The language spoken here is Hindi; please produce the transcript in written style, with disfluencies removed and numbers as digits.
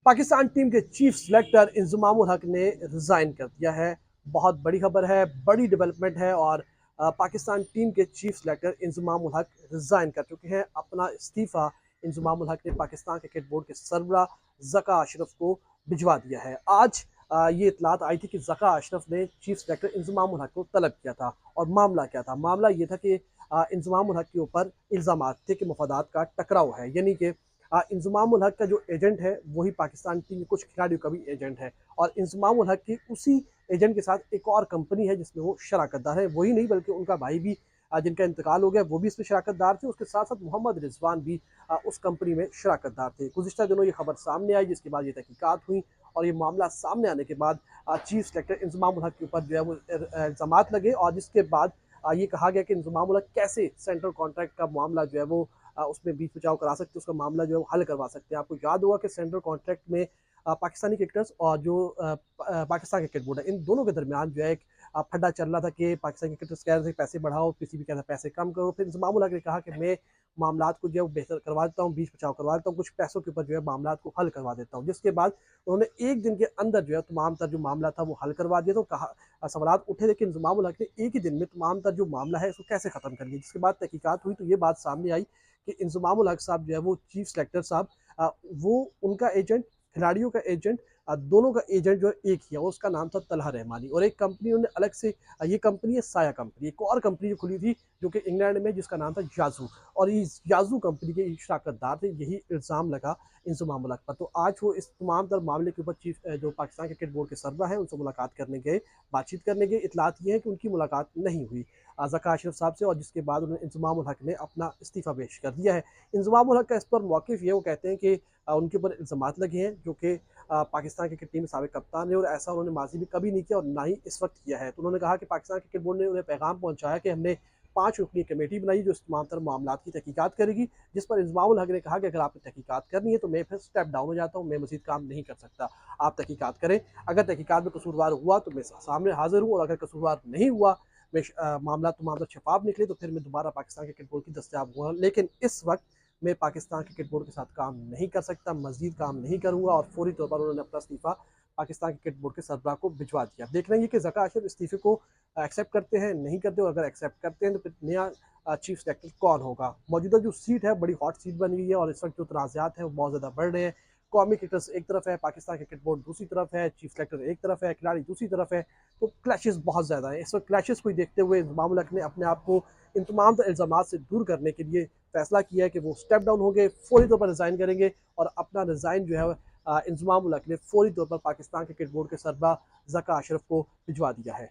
पाकिस्तान टीम के चीफ सिलेक्टर इंजमामुल हक ने रिज़ाइन कर दिया है। बहुत बड़ी खबर है, बड़ी डेवलपमेंट है और पाकिस्तान टीम के चीफ सिलेक्टर इंजमामुल हक रिज़ाइन कर चुके हैं। अपना इस्तीफ़ा इंजमामुल हक ने पाकिस्तान क्रिकेट बोर्ड के सरबराह ज़का अशरफ को भिजवा दिया है। आज ये इतलात आई थी कि ज़का अशरफ ने चीफ सिलेक्टर इंजमामुल हक को तलब किया था और मामला क्या था? मामला ये था कि इंजमामुल हक के ऊपर इल्ज़ामात थे कि मफादात का टकराव है, यानी कि इंज़मामुल हक का जो एजेंट है वही पाकिस्तान टीम के कुछ खिलाड़ियों का भी एजेंट है और इंज़मामुल हक की उसी एजेंट के साथ एक और कंपनी है जिसमें वो शराकतदार है। वही नहीं बल्कि उनका भाई भी जिनका इंतकाल हो गया वो भी इसमें शराकतदार थे। उसके साथ साथ मोहम्मद रिजवान भी उस कंपनी में शराकतदार थे। गुज़िश्ता दिनों ये खबर सामने आई जिसके बाद ये तहकीकात हुई और ये मामला सामने आने के बाद चीफ सेलेक्टर इंज़मामुल हक के ऊपर जो है वो इल्ज़ामात लगे और जिसके बाद ये कहा गया कि इंज़मामुल हक कैसे सेंट्रल कॉन्ट्रैक्ट का मामला जो है वो उसमें बीच बचाव करा सकते हैं, उसका मामला जो है वो हल करवा सकते हैं। आपको याद होगा कि सेंट्रल कॉन्ट्रैक्ट में पाकिस्तानी क्रिकेटर्स और जो पाकिस्तान क्रिकेट बोर्ड है, इन दोनों के दरमियान जो है एक फड्डा चल रहा था कि पाकिस्तानी क्रिकेटर्स कह रहे थे पैसे बढ़ाओ, किसी भी कह रहा पैसे कम करो। फिर इंज़मामुल हक ने कहा कि मैं मामलात को जो है वो बेहतर करवा देता हूँ, बीच बचाव करवा देता हूँ, कुछ पैसों के ऊपर जो है मामलात को हल करवा देता हूँ। जिसके बाद उन्होंने एक दिन के अंदर जो है तमाम तर जो मामला था वो हल करवा दिया। तो कहा सवालात उठे थे कि इंज़मामुल हक ने एक ही दिन में तमाम तर जो मामला है इसको कैसे ख़त्म कर लिया। जिसके बाद तहकीकात हुई तो ये बात सामने आई कि इंज़मामुल हक साहब जो है वो चीफ सेलेक्टर साहब वो उनका एजेंट, खिलाड़ियों का एजेंट, दोनों का एजेंट जो है एक ही है, उसका नाम था तलहा रहमानी और एक कंपनी उन्होंने अलग से ये कंपनी है साया कंपनी, एक और कंपनी जो खुली थी जो कि इंग्लैंड में जिसका नाम था याजू और इस याजू कंपनी के शराकतदार थे। यही इल्ज़ाम लगा इंज़मामुल हक पर। तो आज वो इस तमाम तर मामले के ऊपर चीफ जो पाकिस्तान क्रिकेट बोर्ड के सरबराह हैं उनसे मुलाकात करने गए, बातचीत करने गए। इतलात ये है कि उनकी मुलाकात नहीं हुई ज़का अशरफ साहब से और जिसके बाद उन्होंने इंज़मामुल हक ने अपना इस्तीफ़ा पेश कर दिया है। इंज़मामुल हक का इस पर मौक़िफ़ ये वो कहते हैं कि उनके ऊपर इल्ज़ामात लगे हैं जो कि पाकिस्तान क्रिकेट टीम में साबिक़ कप्तान है और ऐसा उन्होंने माज़ी में कभी नहीं किया और ना ही इस वक्त किया है। तो उन्होंने कहा कि पाकिस्तान क्रिकेट बोर्ड ने उन्हें पैगाम पहुँचाया कि हमने 5 रुकनी कमेटी बनाई जो इस तमाम तर मामलात की तहकीकात करेगी, जिस पर इंज़मामुल हक ने कहा कि अगर आपने तहकीकात करनी है तो मैं फिर स्टेप डाउन हो जाता हूँ, मैं मज़ीद काम नहीं कर सकता। आप तहकीकात करें, अगर तहकीकात में कसूरवार हुआ तो मैं सामने हाज़िर हूँ और अगर कसूरवार नहीं हुआ, मामला तमाम तर शफ़ाफ़ निकले तो फिर मैं दोबारा पाकिस्तान क्रिकेट बोर्ड की दस्तयाब हुआ। लेकिन इस वक्त मैं पाकिस्तान क्रिकेट बोर्ड के साथ काम नहीं कर सकता, मज़ीद काम नहीं करूँगा और फ़ौरी तौर पर उन्होंने अपना इस्तीफ़ा पाकिस्तान क्रिकेट बोर्ड के सरबराह को भिजवा दिया। देखना ये कि ज़का अशरफ इस्तीफ़े को एक्सेप्ट करते हैं, नहीं करते और अगर एक्सेप्ट करते हैं तो फिर नया चीफ सेलेक्टर कौन होगा। मौजूदा जो सीट है बड़ी हॉट सीट बनी हुई है और इस वक्त जो तनाज़ात हैं वो बहुत ज़्यादा बढ़ रहे हैं। कौमी क्रिकेटर्स एक तरफ है, पाकिस्तान क्रिकेट बोर्ड दूसरी तरफ है, चीफ सेलेक्टर एक तरफ है, खिलाड़ी दूसरी तरफ है। तो क्लैशेस बहुत ज़्यादा हैं। इस वक्त क्लैशेस को देखते हुए इंज़मामुल हक ने अपने आप को इन तमाम तर इल्ज़ामात से दूर करने के लिए फैसला किया है कि वो स्टेप डाउन होंगे, फ़ौरी तौर पर रिज़ाइन करेंगे और अपना रिज़ाइन जो है इंज़मामुल हक ने फ़ौरी तौर पर पाकिस्तान क्रिकेट बोर्ड के सरबराह ज़का अशरफ को भिजवा दिया है।